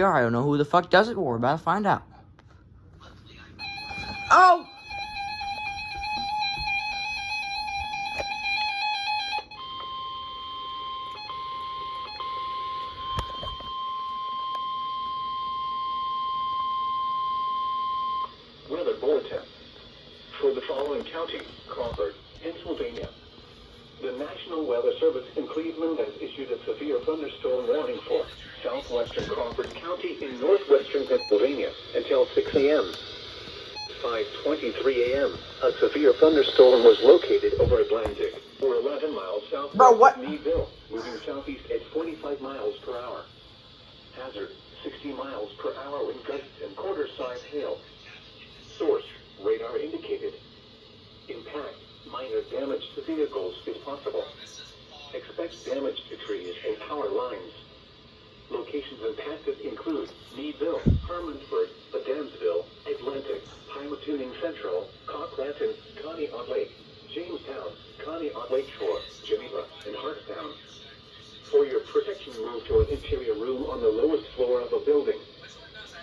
I don't know who the fuck does it, but we're about to find out. Oh! Weather bulletin. For the following county, Crawford, Pennsylvania. The National Weather Service in Cleveland has issued a severe thunderstorm warning for southwestern Crawford County in northwestern Pennsylvania until 6 a.m. 5:23 a.m. A severe thunderstorm was located over Atlantic, or 11 miles southwest of Meadville, moving southeast at 45 miles per hour. Hazard, 60 miles per hour with gusts and quarter-size hail. Source, radar indicated. Impact, minor damage to vehicles is possible. Expect damage to trees and power lines. Locations impacted include Meadville, Harmonsburg, Adamsville, Atlantic, Pymatuning Central, Cockratton, Conneaut-Lake, Jamestown, Conneaut-Lake Shore, Geneva, and Hartstown. For your protection, move to an interior room on the lowest floor of a building.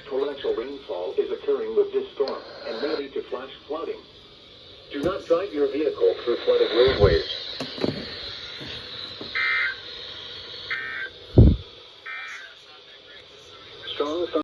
Torrential rainfall is occurring with this storm and may lead to flash flooding. Do not drive your vehicle through flooded roadways.